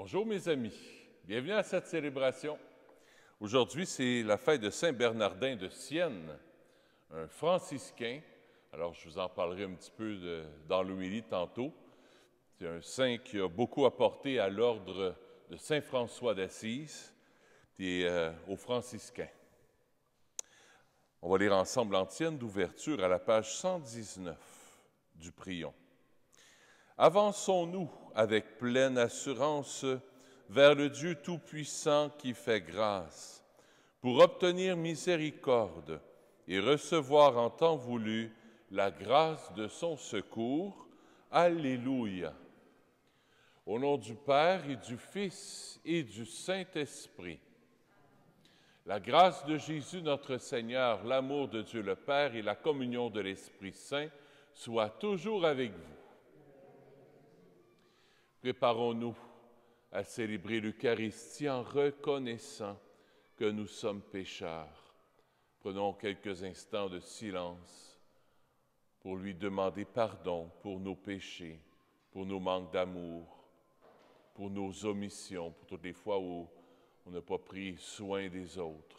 Bonjour mes amis, bienvenue à cette célébration. Aujourd'hui, c'est la fête de Saint Bernardin de Sienne, un franciscain. Alors, je vous en parlerai un petit peu dans l'homélie tantôt. C'est un saint qui a beaucoup apporté à l'ordre de Saint François d'Assise et aux franciscains. On va lire ensemble l'antienne d'ouverture à la page 119 du Prion. Avançons-nous avec pleine assurance vers le Dieu Tout-Puissant qui fait grâce, pour obtenir miséricorde et recevoir en temps voulu la grâce de son secours. Alléluia. Au nom du Père et du Fils et du Saint-Esprit, la grâce de Jésus notre Seigneur, l'amour de Dieu le Père et la communion de l'Esprit Saint soient toujours avec vous. Préparons-nous à célébrer l'Eucharistie en reconnaissant que nous sommes pécheurs. Prenons quelques instants de silence pour lui demander pardon pour nos péchés, pour nos manques d'amour, pour nos omissions, pour toutes les fois où on n'a pas pris soin des autres.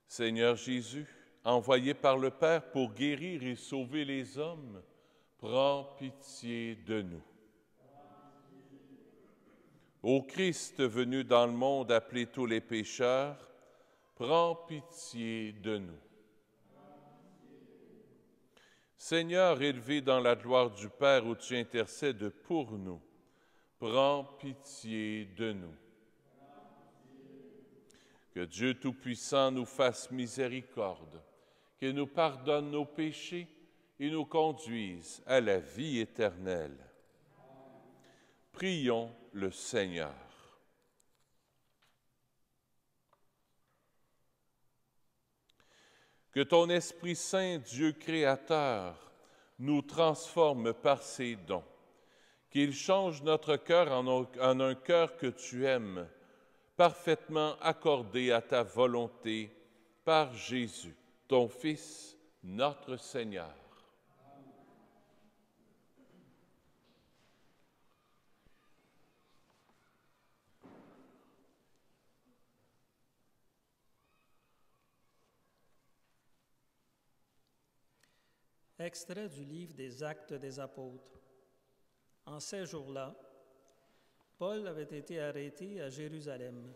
Seigneur Jésus, envoyé par le Père pour guérir et sauver les hommes, prends pitié de nous. Ô Christ venu dans le monde appeler tous les pécheurs, prends pitié de nous. Seigneur, élevé dans la gloire du Père où tu intercèdes pour nous, prends pitié de nous. Que Dieu Tout-Puissant nous fasse miséricorde, qu'il nous pardonne nos péchés et nous conduise à la vie éternelle. Prions le Seigneur. Que ton Esprit Saint, Dieu créateur, nous transforme par ses dons, qu'il change notre cœur en un cœur que tu aimes, parfaitement accordé à ta volonté par Jésus, ton Fils, notre Seigneur. Extrait du livre des Actes des Apôtres. En ces jours-là, Paul avait été arrêté à Jérusalem.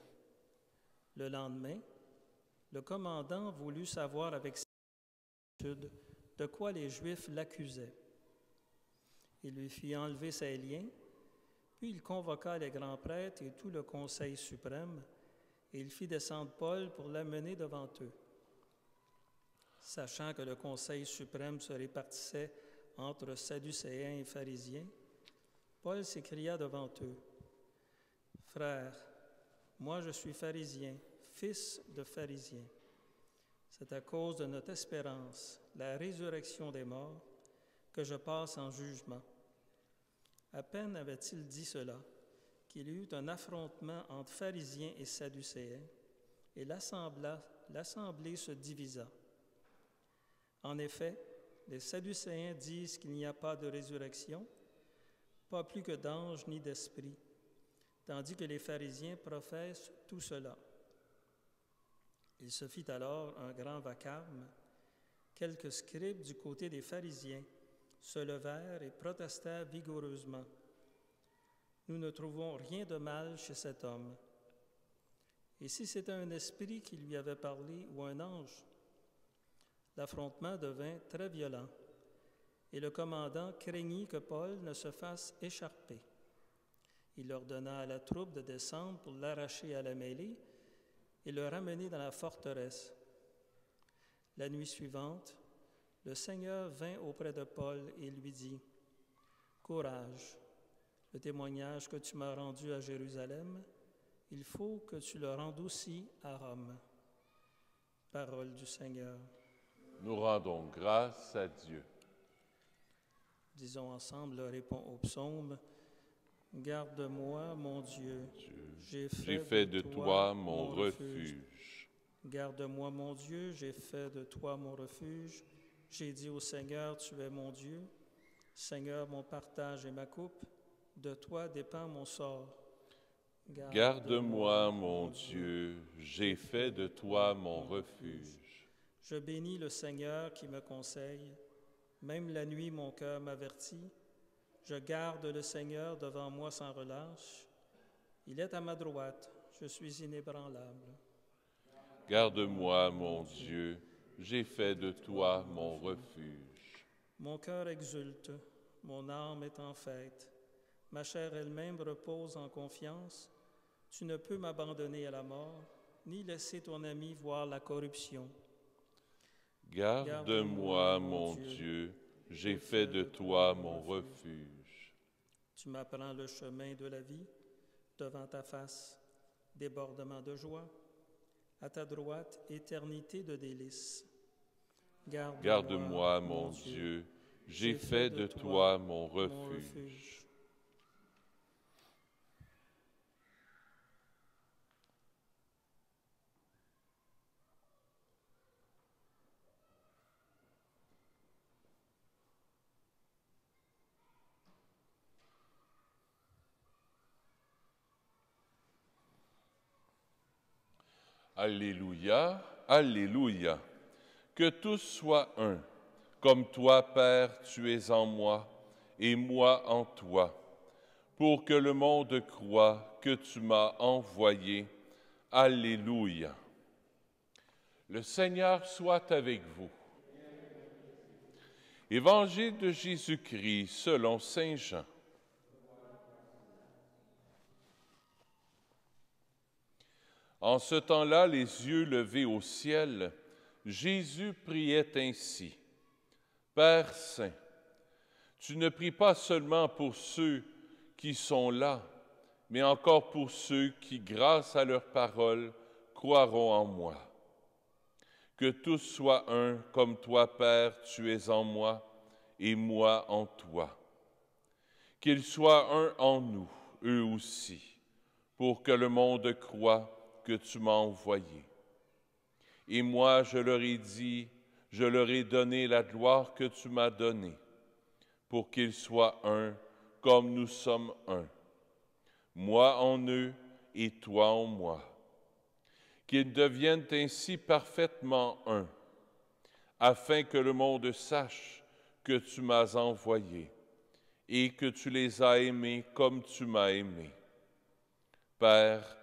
Le lendemain, le commandant voulut savoir avec certitude de quoi les Juifs l'accusaient. Il lui fit enlever ses liens, puis il convoqua les grands prêtres et tout le conseil suprême, et il fit descendre Paul pour l'amener devant eux. Sachant que le conseil suprême se répartissait entre Sadducéens et pharisiens, Paul s'écria devant eux, « Frères, moi je suis pharisien, fils de pharisien. C'est à cause de notre espérance, la résurrection des morts, que je passe en jugement. » À peine avait-il dit cela, qu'il y eut un affrontement entre pharisiens et sadducéens, et l'assemblée se divisa. En effet, les Sadducéens disent qu'il n'y a pas de résurrection, pas plus que d'ange ni d'esprit, tandis que les pharisiens professent tout cela. Il se fit alors un grand vacarme. Quelques scribes du côté des pharisiens se levèrent et protestèrent vigoureusement. « Nous ne trouvons rien de mal chez cet homme. Et si c'était un esprit qui lui avait parlé ou un ange? » L'affrontement devint très violent, et le commandant craignit que Paul ne se fasse écharper. Il ordonna à la troupe de descendre pour l'arracher à la mêlée et le ramener dans la forteresse. La nuit suivante, le Seigneur vint auprès de Paul et lui dit, « Courage, le témoignage que tu m'as rendu à Jérusalem, il faut que tu le rendes aussi à Rome. » Parole du Seigneur. Nous rendons grâce à Dieu. Disons ensemble le répond au psaume. Garde-moi, mon Dieu, j'ai fait de toi mon refuge. Garde-moi, mon Dieu, j'ai fait de toi mon refuge. J'ai dit au Seigneur, tu es mon Dieu. Seigneur, mon partage et ma coupe, de toi dépend mon sort. Garde-moi, mon Dieu, j'ai fait de toi mon refuge. Je bénis le Seigneur qui me conseille. Même la nuit, mon cœur m'avertit. Je garde le Seigneur devant moi sans relâche. Il est à ma droite, je suis inébranlable. Garde-moi, mon Dieu, j'ai fait de toi mon refuge. Mon cœur exulte, mon âme est en fête. Ma chair elle-même repose en confiance. Tu ne peux m'abandonner à la mort, ni laisser ton ami voir la corruption. Garde-moi, mon Dieu, j'ai fait de toi mon refuge. Tu m'apprends le chemin de la vie, devant ta face, débordement de joie. À ta droite, éternité de délices. Garde-moi, mon Dieu, j'ai fait de toi mon refuge. Alléluia, Alléluia. Que tous soient un, comme toi, Père, tu es en moi, et moi en toi, pour que le monde croie que tu m'as envoyé. Alléluia. Le Seigneur soit avec vous. Évangile de Jésus-Christ selon saint Jean. En ce temps-là, les yeux levés au ciel, Jésus priait ainsi. Père Saint, tu ne pries pas seulement pour ceux qui sont là, mais encore pour ceux qui, grâce à leur parole, croiront en moi. Que tous soient un, comme toi, Père, tu es en moi, et moi en toi. Qu'ils soient un en nous, eux aussi, pour que le monde croie que tu m'as envoyé. Et moi, je leur ai dit, je leur ai donné la gloire que tu m'as donnée, pour qu'ils soient un, comme nous sommes un. Moi en eux et toi en moi. Qu'ils deviennent ainsi parfaitement un, afin que le monde sache que tu m'as envoyé et que tu les as aimés comme tu m'as aimé. Père,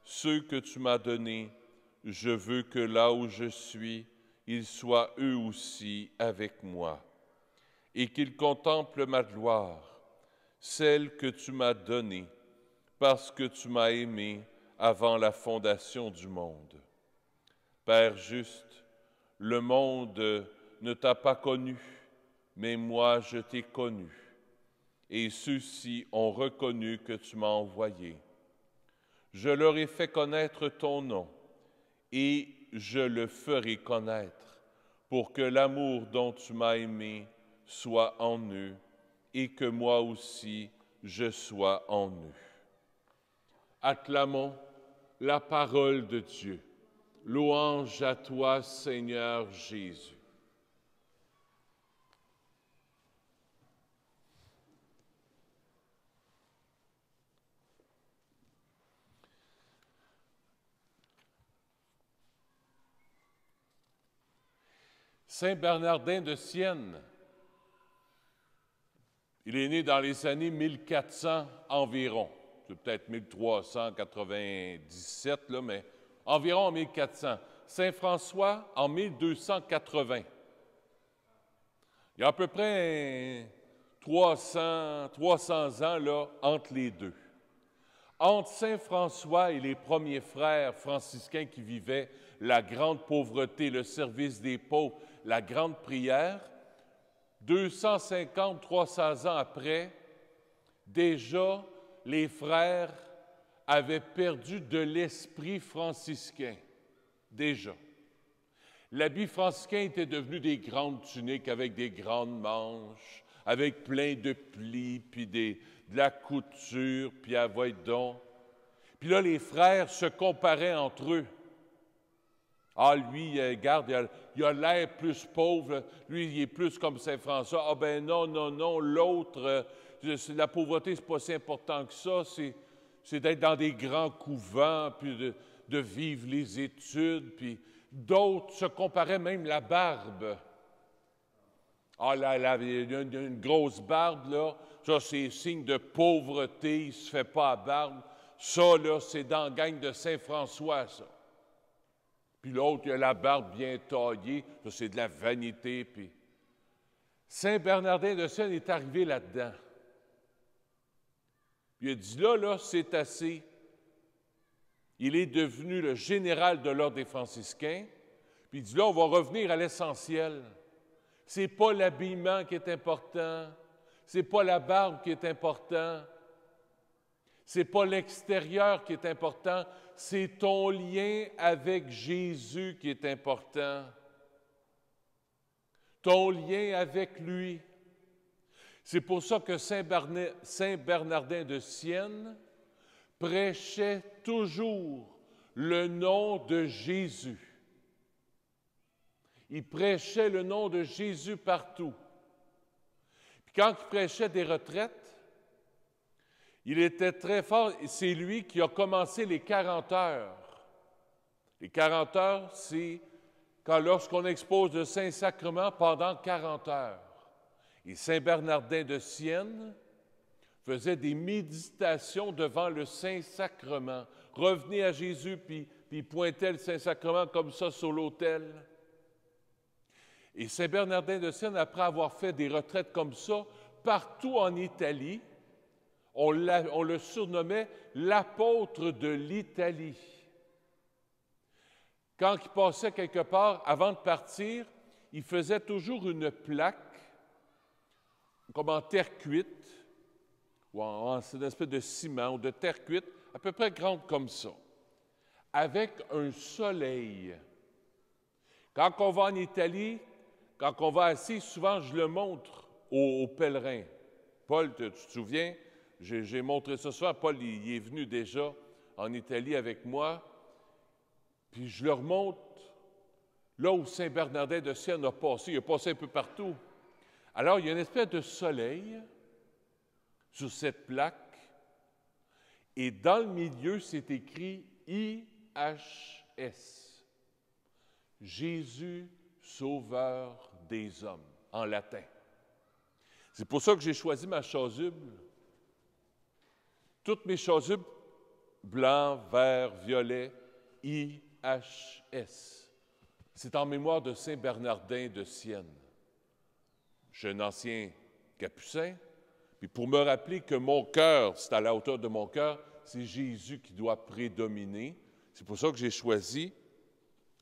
ceux que tu m'as donnés, je veux que là où je suis, ils soient eux aussi avec moi, et qu'ils contemplent ma gloire, celle que tu m'as donnée, parce que tu m'as aimé avant la fondation du monde. Père juste, le monde ne t'a pas connu, mais moi je t'ai connu, et ceux-ci ont reconnu que tu m'as envoyé. Je leur ai fait connaître ton nom, et je le ferai connaître, pour que l'amour dont tu m'as aimé soit en eux, et que moi aussi je sois en eux. Acclamons la parole de Dieu. Louange à toi, Seigneur Jésus. Saint Bernardin de Sienne, il est né dans les années 1400 environ. C'est peut-être 1397, là, mais environ 1400. Saint François en 1280. Il y a à peu près 300 ans là, entre les deux. Entre Saint François et les premiers frères franciscains qui vivaient la grande pauvreté, le service des pauvres, la grande prière, 250, 300 ans après, déjà, les frères avaient perdu de l'esprit franciscain. Déjà. L'habit franciscain était devenu des grandes tuniques avec des grandes manches, avec plein de plis, puis de la couture, puis voyez donc. Puis là, les frères se comparaient entre eux. Ah, lui, regarde, il a l'air plus pauvre. Lui, il est plus comme Saint François. Ah, ben non, non, non. L'autre, la pauvreté, c'est pas si important que ça. C'est d'être dans des grands couvents, puis de vivre les études. Puis d'autres se comparaient même la barbe. Ah, là, il y a une grosse barbe, là. Ça, c'est signe de pauvreté. Il ne se fait pas à barbe. Ça, là, c'est dans la gang de Saint-François, ça. Puis l'autre, il a la barbe bien taillée. Ça, c'est de la vanité. Puis Saint Bernardin de Sienne est arrivé là-dedans. Puis il a dit, là, c'est assez. Il est devenu le général de l'ordre des franciscains. Puis il dit, là, on va revenir à l'essentiel. C'est pas l'habillement qui est important. C'est pas la barbe qui est important. C'est pas l'extérieur qui est important. C'est ton lien avec Jésus qui est important. Ton lien avec lui. C'est pour ça que Saint Bernardin de Sienne prêchait toujours le nom de Jésus. Il prêchait le nom de Jésus partout. Puis quand il prêchait des retraites, il était très fort. C'est lui qui a commencé les 40 heures. Les 40 heures, c'est lorsqu'on expose le Saint-Sacrement pendant 40 heures. Et Saint Bernardin de Sienne faisait des méditations devant le Saint-Sacrement. Revenait à Jésus, puis il pointait le Saint-Sacrement comme ça sur l'autel. Et Saint Bernardin de Sienne, après avoir fait des retraites comme ça, partout en Italie, on le surnommait l'apôtre de l'Italie. Quand il passait quelque part, avant de partir, il faisait toujours une plaque, comme en terre cuite, ou en une espèce de ciment ou de terre cuite, à peu près grande comme ça, avec un soleil. Quand on va en Italie, quand on va assis, souvent je le montre aux pèlerins. Paul, tu te souviens? J'ai montré ça souvent. Paul, il est venu déjà en Italie avec moi. Puis je leur montre là où Saint Bernardin de Sienne a passé. Il a passé un peu partout. Alors, il y a une espèce de soleil sur cette plaque. Et dans le milieu, c'est écrit IHS. Jésus, Sauveur des hommes, en latin. C'est pour ça que j'ai choisi ma chasuble. Toutes mes chasubles, blanc, vert, violet, IHS. C'est en mémoire de Saint Bernardin de Sienne. Je suis un ancien capucin, puis pour me rappeler que mon cœur, c'est à la hauteur de mon cœur, c'est Jésus qui doit prédominer. C'est pour ça que j'ai choisi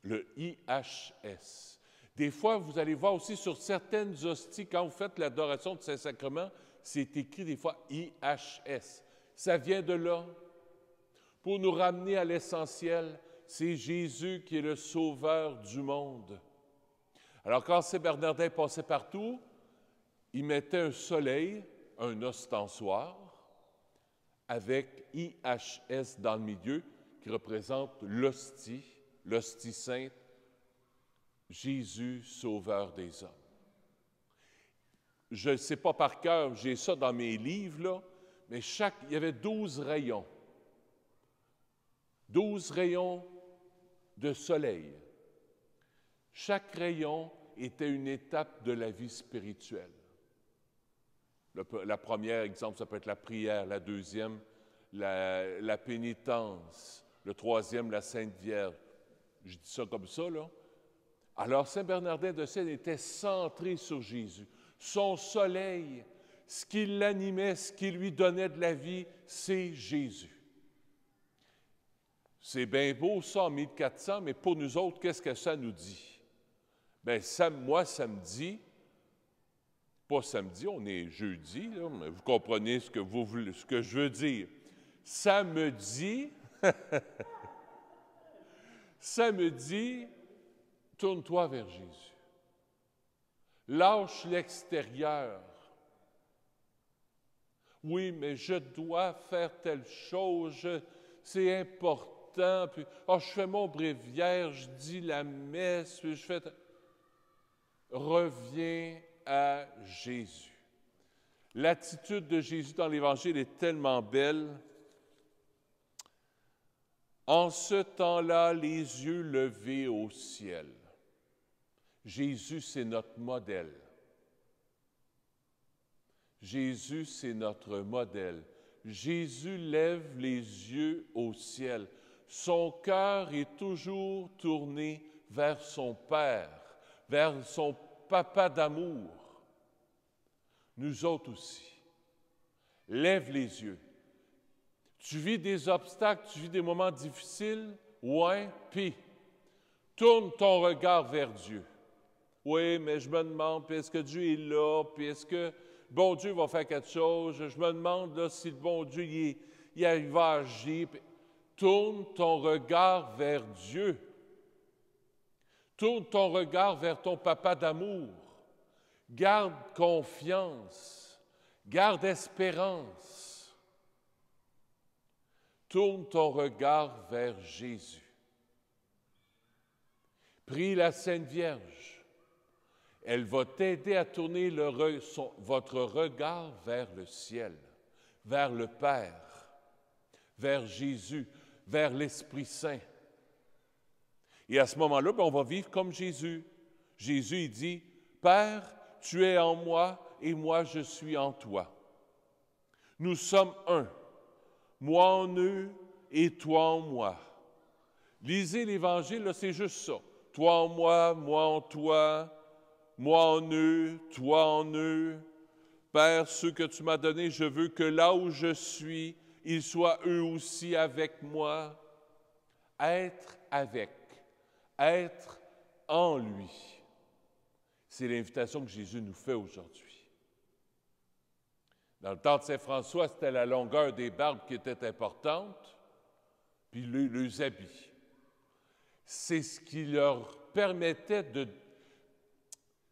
le IHS. Des fois, vous allez voir aussi sur certaines hosties, quand vous faites l'adoration du Saint-Sacrement, c'est écrit des fois IHS. Ça vient de là. Pour nous ramener à l'essentiel, c'est Jésus qui est le sauveur du monde. Alors, quand Saint Bernardin passait partout, il mettait un soleil, un ostensoir, avec IHS dans le milieu, qui représente l'hostie sainte, Jésus, sauveur des hommes. Je ne sais pas par cœur, j'ai ça dans mes livres, là, mais il y avait 12 rayons. 12 rayons de soleil. Chaque rayon était une étape de la vie spirituelle. La première, exemple, ça peut être la prière. La deuxième, la pénitence. Le troisième, la Sainte Vierge. Je dis ça comme ça, là. Alors, Saint Bernardin de Sienne était centré sur Jésus. Son soleil, ce qui l'animait, ce qui lui donnait de la vie, c'est Jésus. C'est bien beau ça en 1400, mais pour nous autres, qu'est-ce que ça nous dit? Bien, moi, samedi, pas samedi, on est jeudi, là, mais vous comprenez ce que je veux dire. Samedi, samedi, tourne-toi vers Jésus. Lâche l'extérieur. Oui, mais je dois faire telle chose, c'est important. temps, puis je fais mon bréviaire, je dis la messe, puis je fais... Reviens à Jésus. L'attitude de Jésus dans l'Évangile est tellement belle. En ce temps-là, les yeux levés au ciel. Jésus, c'est notre modèle. Jésus, c'est notre modèle. Jésus lève les yeux au ciel. Son cœur est toujours tourné vers son Père, vers son Papa d'amour. Nous autres aussi. Lève les yeux. Tu vis des obstacles, tu vis des moments difficiles, ouais, puis tourne ton regard vers Dieu. Oui, mais je me demande, puis est-ce que Dieu est là, puis est-ce que bon Dieu va faire quelque chose? Je me demande là, si le bon Dieu il va agir. Tourne ton regard vers Dieu. Tourne ton regard vers ton Papa d'amour. Garde confiance. Garde espérance. Tourne ton regard vers Jésus. Prie la Sainte Vierge. Elle va t'aider à tourner votre regard vers le ciel, vers le Père, vers Jésus, vers l'Esprit Saint. Et à ce moment-là, on va vivre comme Jésus. Jésus, il dit, « Père, tu es en moi et moi je suis en toi. Nous sommes un, moi en eux et toi en moi. » Lisez l'Évangile, là, c'est juste ça. Toi en moi en toi, moi en eux, toi en eux. Père, ceux que tu m'as donnés, je veux que là où je suis, ils soient eux aussi avec moi. Être avec, être en lui. C'est l'invitation que Jésus nous fait aujourd'hui. Dans le temps de Saint François, c'était la longueur des barbes qui était importante, puis les habits. C'est ce qui leur permettait de...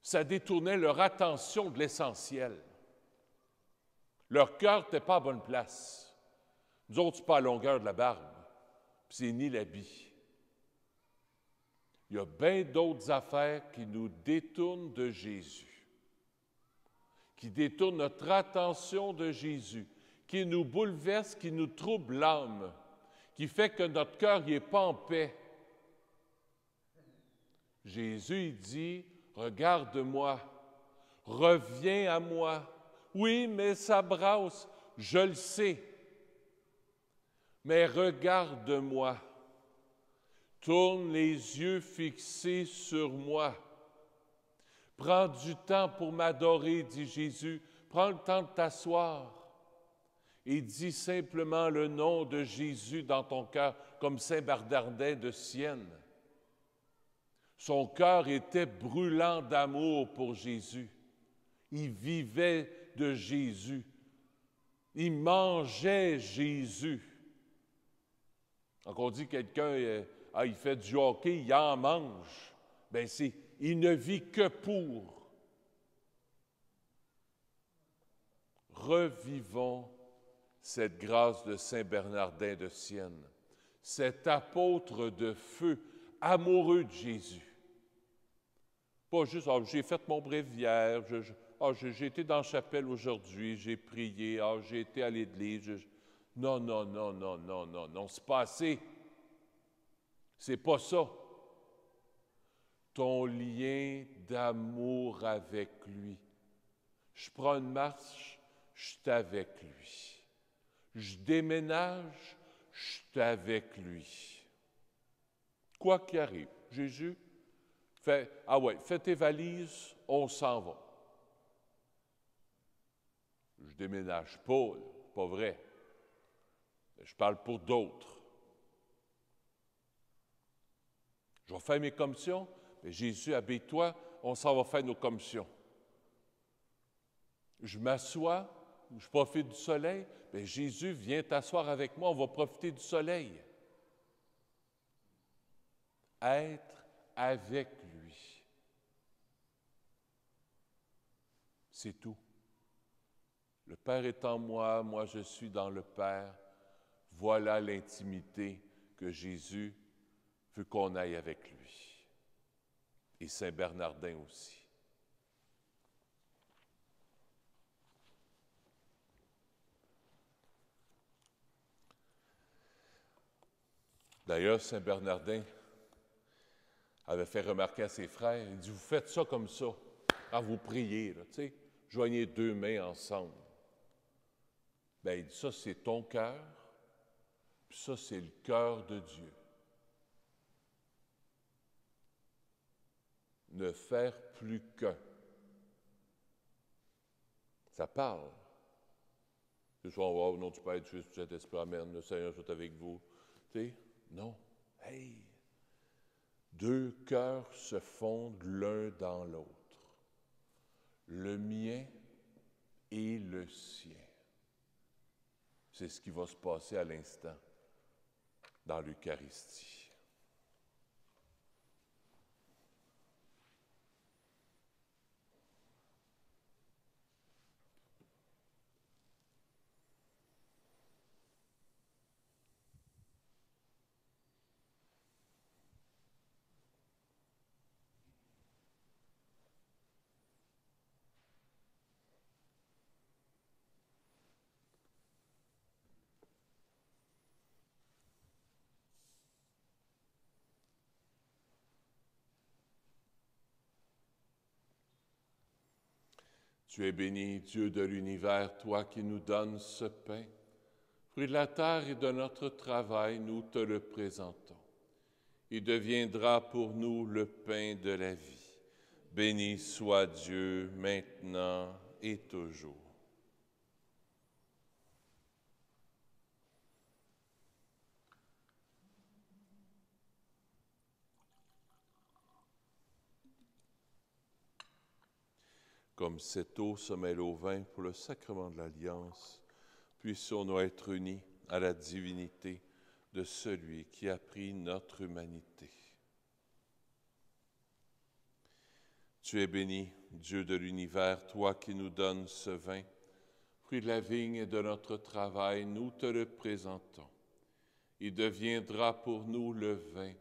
Ça détournait leur attention de l'essentiel. Leur cœur n'était pas à bonne place. Nous autres, c'est pas la longueur de la barbe, puis c'est ni l'habit. Il y a bien d'autres affaires qui nous détournent de Jésus, qui détournent notre attention de Jésus, qui nous bouleversent, qui nous troublent l'âme, qui fait que notre cœur n'est pas en paix. Jésus, il dit, « Regarde-moi, reviens à moi. » Oui, mais ça brasse, je le sais. Mais regarde-moi. Tourne les yeux fixés sur moi. Prends du temps pour m'adorer, dit Jésus. Prends le temps de t'asseoir et dis simplement le nom de Jésus dans ton cœur, comme Saint Bernardin de Sienne. Son cœur était brûlant d'amour pour Jésus. Il vivait de Jésus. Il mangeait Jésus. Quand on dit quelqu'un, il fait du hockey, il en mange. Bien, il ne vit que pour. Revivons cette grâce de Saint Bernardin de Sienne, cet apôtre de feu, amoureux de Jésus. Pas juste, j'ai fait mon bréviaire, j'ai été dans la chapelle aujourd'hui, j'ai prié, j'ai été à l'église. Non, c'est pas assez. C'est pas ça. Ton lien d'amour avec lui. Je prends une marche, je suis avec lui. Je déménage, je suis avec lui. Quoi qu'il arrive, Jésus, fais tes valises, on s'en va. Je déménage pas vrai. Je parle pour d'autres. Je vais faire mes commissions, mais Jésus, habille-toi, on s'en va faire nos commissions. Je m'assois, je profite du soleil, mais Jésus, viens t'asseoir avec moi, on va profiter du soleil. Être avec lui. C'est tout. Le Père est en moi, moi je suis dans le Père. Voilà l'intimité que Jésus veut qu'on aille avec lui. Et Saint Bernardin aussi. D'ailleurs, Saint Bernardin avait fait remarquer à ses frères, il dit, vous faites ça comme ça, quand vous priez, là, tu sais, joignez deux mains ensemble. Bien, il dit, ça, c'est ton cœur, puis ça, c'est le cœur de Dieu. Ne faire plus qu'un. Ça parle. Ce soir, on va au nom du Père, du Fils, du Saint-Esprit, Amen, le Seigneur soit avec vous. Tu sais, non. Hey! Deux cœurs se fondent l'un dans l'autre. Le mien et le sien. C'est ce qui va se passer à l'instant dans l'Eucharistie. Tu es béni, Dieu de l'univers, toi qui nous donnes ce pain. Fruit de la terre et de notre travail, nous te le présentons. Il deviendra pour nous le pain de la vie. Béni soit Dieu, maintenant et toujours. Comme cette eau se mêle au vin pour le sacrement de l'Alliance, puissions-nous être unis à la divinité de celui qui a pris notre humanité. Tu es béni, Dieu de l'univers, toi qui nous donnes ce vin, fruit de la vigne et de notre travail, nous te le présentons. Il deviendra pour nous le vin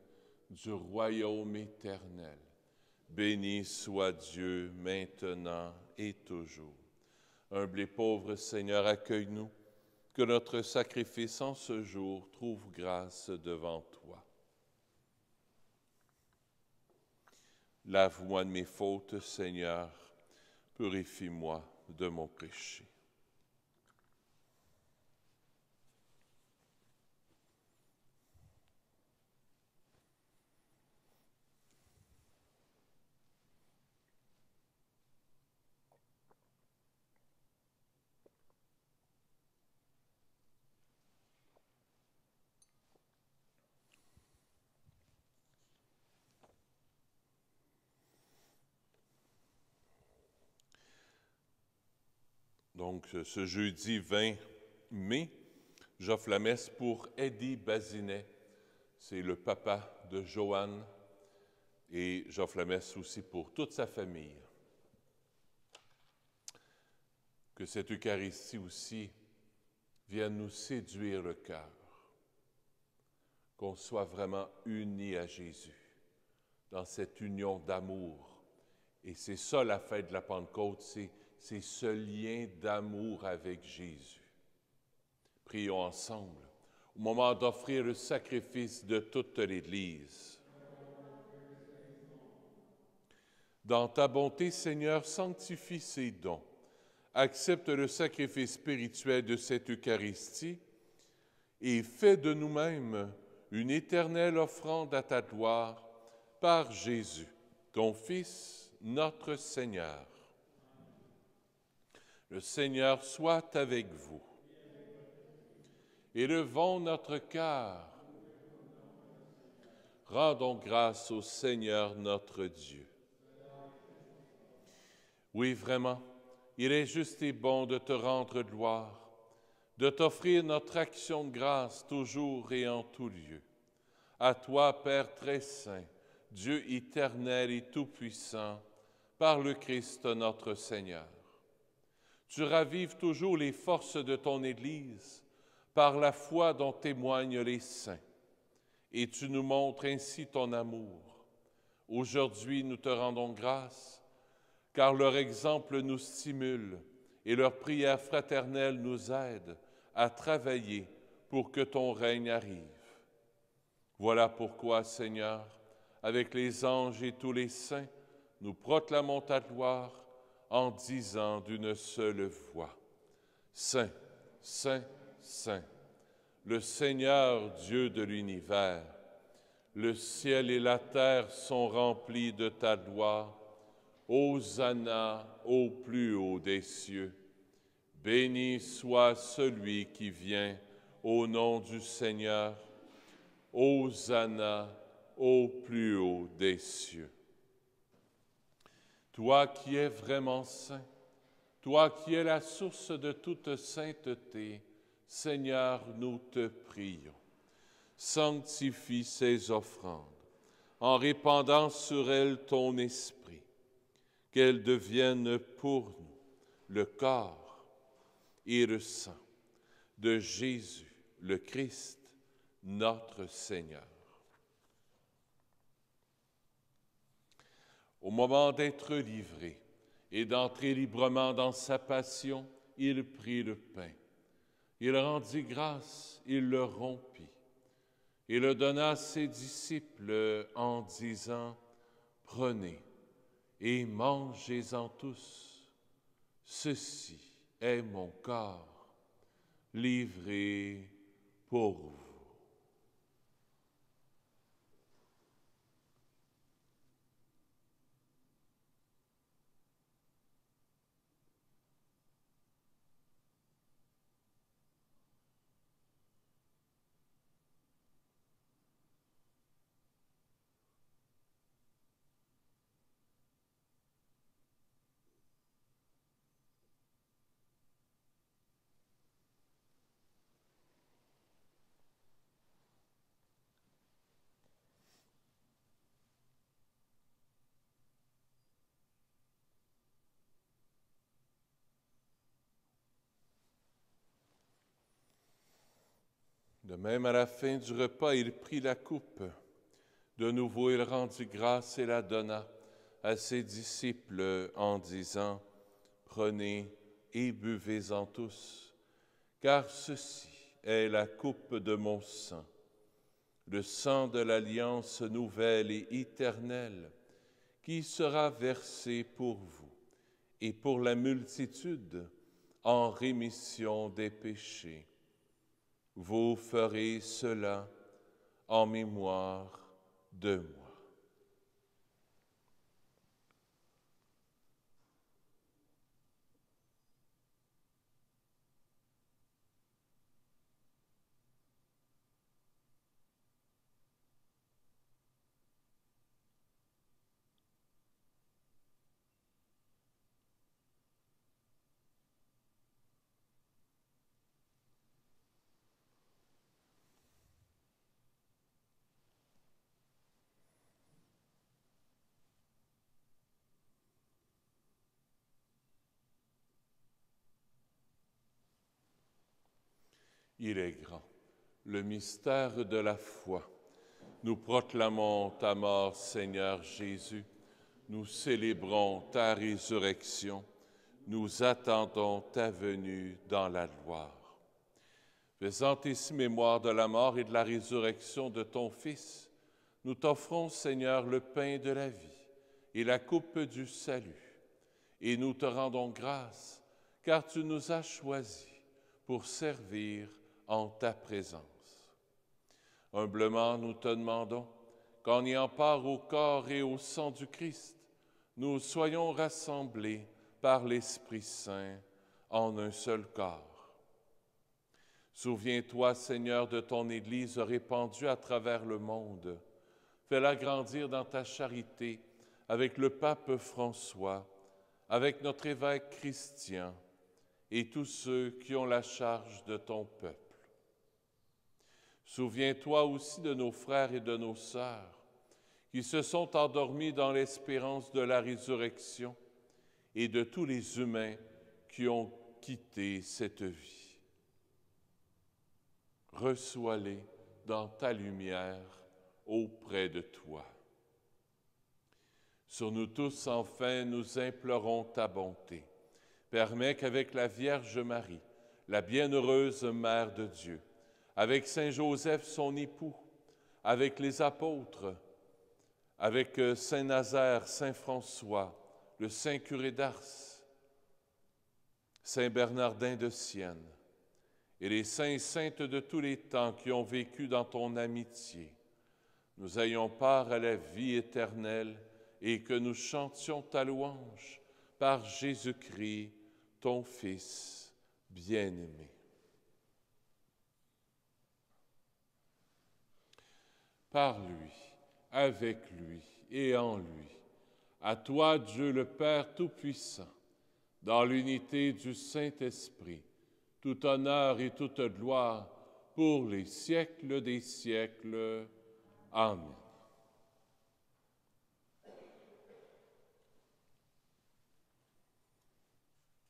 du royaume éternel. Béni soit Dieu, maintenant et toujours. Humble et pauvre Seigneur, accueille-nous, que notre sacrifice en ce jour trouve grâce devant toi. Lave-moi de mes fautes, Seigneur, purifie-moi de mon péché. Donc, ce jeudi 20 mai, j'offre la messe pour Eddie Bazinet. C'est le papa de Joanne. Et j'offre la messe aussi pour toute sa famille. Que cette Eucharistie aussi vienne nous séduire le cœur. Qu'on soit vraiment unis à Jésus, dans cette union d'amour. Et c'est ça la fête de la Pentecôte, c'est ce lien d'amour avec Jésus. Prions ensemble, au moment d'offrir le sacrifice de toute l'Église. Dans ta bonté, Seigneur, sanctifie ces dons. Accepte le sacrifice spirituel de cette Eucharistie et fais de nous-mêmes une éternelle offrande à ta gloire par Jésus, ton Fils, notre Seigneur. Le Seigneur soit avec vous. Élevons notre cœur. Rendons grâce au Seigneur notre Dieu. Oui, vraiment, il est juste et bon de te rendre gloire, de t'offrir notre action de grâce toujours et en tout lieu. À toi, Père très saint, Dieu éternel et tout-puissant, par le Christ notre Seigneur. Tu ravives toujours les forces de ton Église par la foi dont témoignent les saints. et tu nous montres ainsi ton amour. Aujourd'hui, nous te rendons grâce, car leur exemple nous stimule et leur prière fraternelle nous aide à travailler pour que ton règne arrive. Voilà pourquoi, Seigneur, avec les anges et tous les saints, nous proclamons ta gloire en disant d'une seule voix: Saint, Saint, Saint, le Seigneur Dieu de l'univers. Le ciel et la terre sont remplis de ta gloire. Hosanna au plus haut des cieux. Béni soit celui qui vient au nom du Seigneur. Hosanna au plus haut des cieux. Toi qui es vraiment saint, toi qui es la source de toute sainteté, Seigneur, nous te prions. Sanctifie ces offrandes en répandant sur elles ton esprit, qu'elles deviennent pour nous le corps et le sang de Jésus, le Christ, notre Seigneur. Au moment d'être livré et d'entrer librement dans sa passion, il prit le pain. Il rendit grâce, il le rompit et le donna à ses disciples en disant: Prenez et mangez-en tous. Ceci est mon corps, livré pour vous. De même, à la fin du repas, il prit la coupe. De nouveau, il rendit grâce et la donna à ses disciples en disant: Prenez et buvez-en tous, car ceci est la coupe de mon sang, le sang de l'alliance nouvelle et éternelle, qui sera versé pour vous et pour la multitude en rémission des péchés. Vous ferez cela en mémoire de moi. Il est grand, le mystère de la foi. Nous proclamons ta mort, Seigneur Jésus. Nous célébrons ta résurrection. Nous attendons ta venue dans la gloire. Faisant ici mémoire de la mort et de la résurrection de ton Fils, nous t'offrons, Seigneur, le pain de la vie et la coupe du salut. Et nous te rendons grâce, car tu nous as choisis pour servir en ta présence. Humblement, nous te demandons qu'en ayant part au corps et au sang du Christ, nous soyons rassemblés par l'Esprit Saint en un seul corps. Souviens-toi, Seigneur, de ton Église répandue à travers le monde. Fais-la grandir dans ta charité avec le pape François, avec notre évêque Christian et tous ceux qui ont la charge de ton peuple. Souviens-toi aussi de nos frères et de nos sœurs qui se sont endormis dans l'espérance de la résurrection et de tous les humains qui ont quitté cette vie. Reçois-les dans ta lumière auprès de toi. Sur nous tous, enfin, nous implorons ta bonté. Permets qu'avec la Vierge Marie, la bienheureuse Mère de Dieu, avec Saint Joseph, son époux, avec les apôtres, avec Saint Nazaire, Saint François, le Saint curé d'Ars, Saint Bernardin de Sienne, et les saints et saintes de tous les temps qui ont vécu dans ton amitié, nous ayons part à la vie éternelle et que nous chantions ta louange par Jésus-Christ, ton Fils bien-aimé. Par lui, avec lui et en lui, à toi, Dieu le Père Tout-Puissant, dans l'unité du Saint-Esprit, tout honneur et toute gloire pour les siècles des siècles. Amen.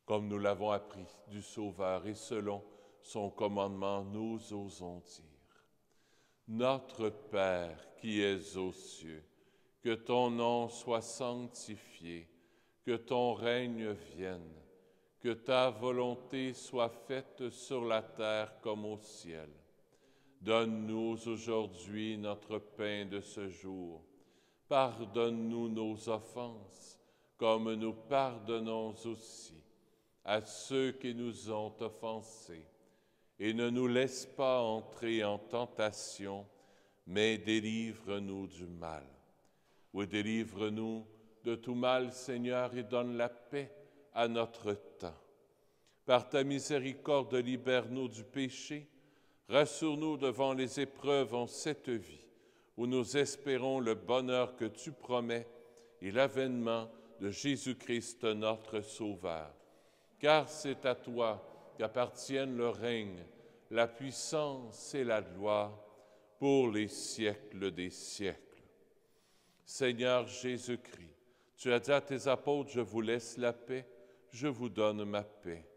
Comme nous l'avons appris du Sauveur et selon son commandement, nous osons dire: Notre Père qui es aux cieux, que ton nom soit sanctifié, que ton règne vienne, que ta volonté soit faite sur la terre comme au ciel. Donne-nous aujourd'hui notre pain de ce jour. Pardonne-nous nos offenses, comme nous pardonnons aussi à ceux qui nous ont offensés. Et ne nous laisse pas entrer en tentation, mais délivre-nous du mal. Oui, délivre-nous de tout mal, Seigneur, et donne la paix à notre temps. Par ta miséricorde, libère-nous du péché, rassure-nous devant les épreuves en cette vie, où nous espérons le bonheur que tu promets et l'avènement de Jésus-Christ, notre Sauveur. Car c'est à toi qu'appartiennent le règne, la puissance et la gloire pour les siècles des siècles. Seigneur Jésus-Christ, tu as dit à tes apôtres, je vous laisse la paix, je vous donne ma paix.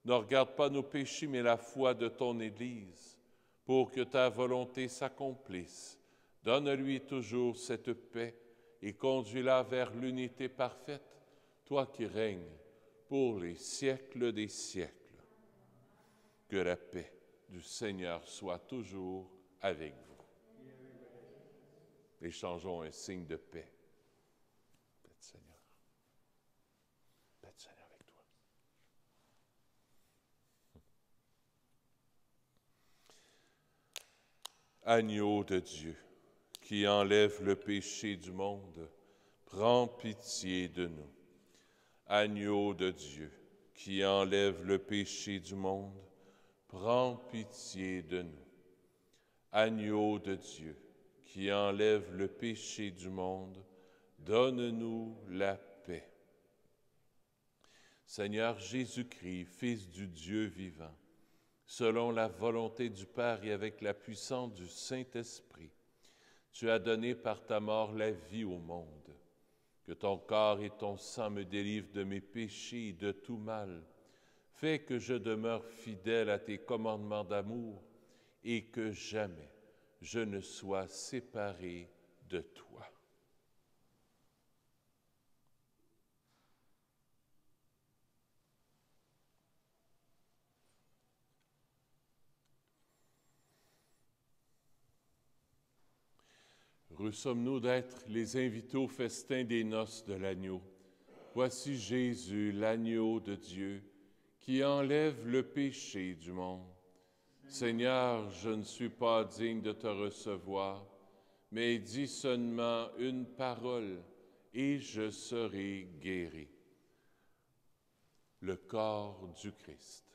Ne regarde pas nos péchés, mais la foi de ton Église, pour que ta volonté s'accomplisse. Donne-lui toujours cette paix et conduis-la vers l'unité parfaite, toi qui règnes pour les siècles des siècles. Que la paix du Seigneur soit toujours avec vous. Échangeons un signe de paix. Paix du Seigneur. Paix du Seigneur avec toi. Agneau de Dieu, qui enlève le péché du monde, prends pitié de nous. Agneau de Dieu, qui enlève le péché du monde, prends pitié de nous. Agneau de Dieu, qui enlève le péché du monde, donne-nous la paix. Seigneur Jésus-Christ, Fils du Dieu vivant, selon la volonté du Père et avec la puissance du Saint-Esprit, tu as donné par ta mort la vie au monde. Que ton corps et ton sang me délivrent de mes péchés et de tout mal. Fais que je demeure fidèle à tes commandements d'amour et que jamais je ne sois séparé de toi. Heureux sommes-nous d'être les invités au festin des noces de l'agneau. Voici Jésus, l'agneau de Dieu, qui enlève le péché du monde. Seigneur, je ne suis pas digne de te recevoir, mais dis seulement une parole et je serai guéri. Le corps du Christ.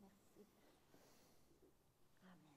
Merci. Amen.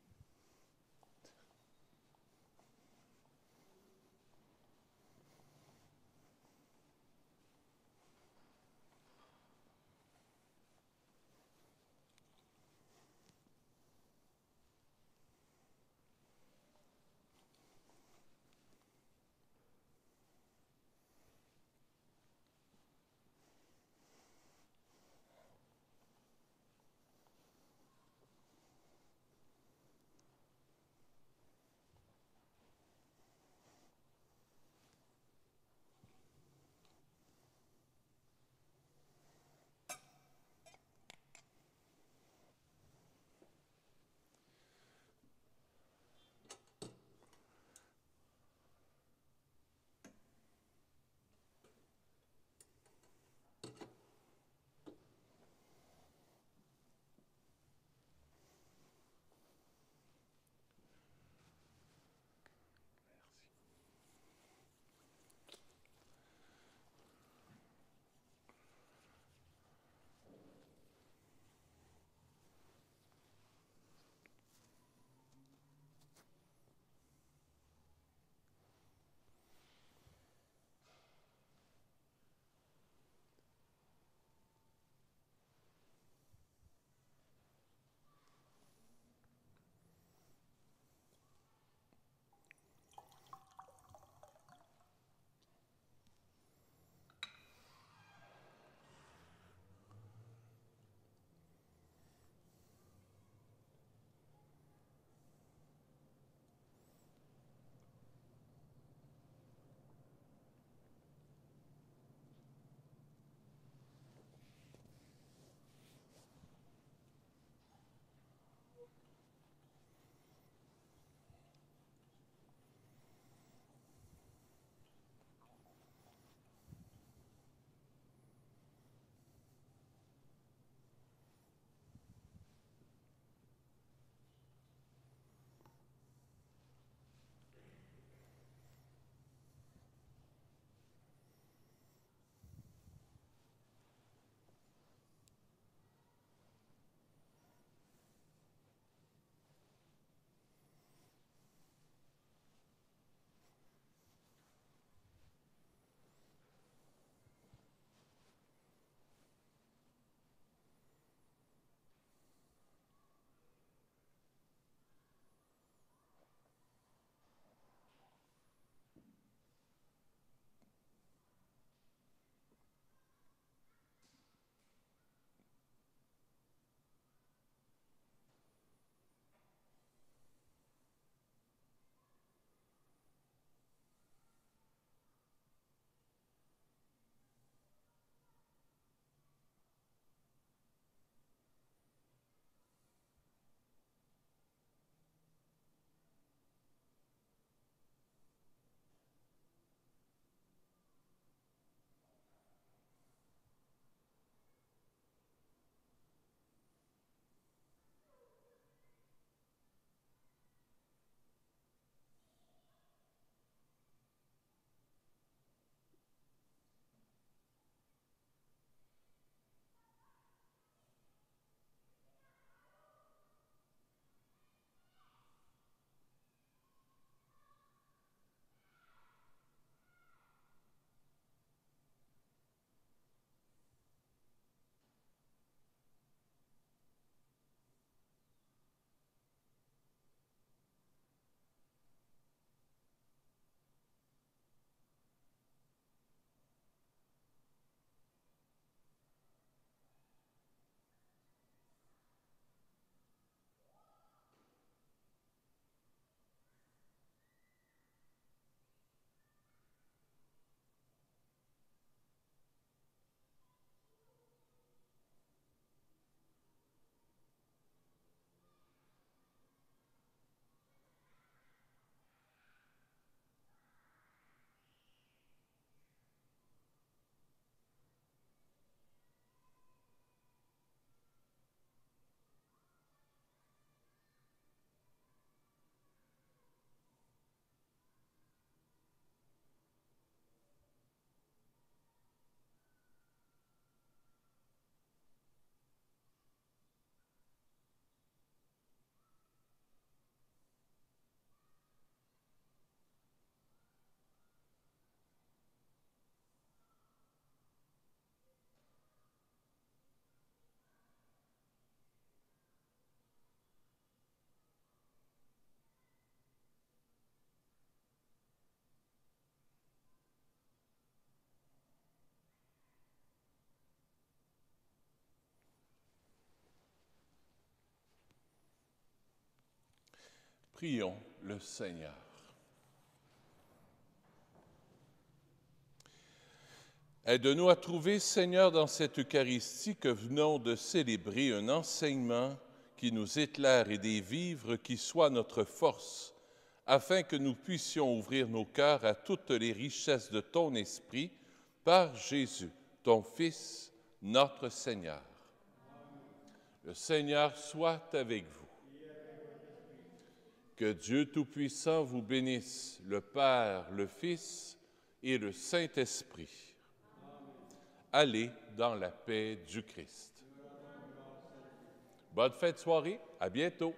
Prions le Seigneur. Aide-nous à trouver, Seigneur, dans cette Eucharistie que venons de célébrer, un enseignement qui nous éclaire et des vivres qui soient notre force, afin que nous puissions ouvrir nos cœurs à toutes les richesses de ton Esprit, par Jésus, ton Fils, notre Seigneur. Le Seigneur soit avec vous. Que Dieu Tout-Puissant vous bénisse, le Père, le Fils et le Saint-Esprit. Allez dans la paix du Christ. Bonne fin de soirée, à bientôt.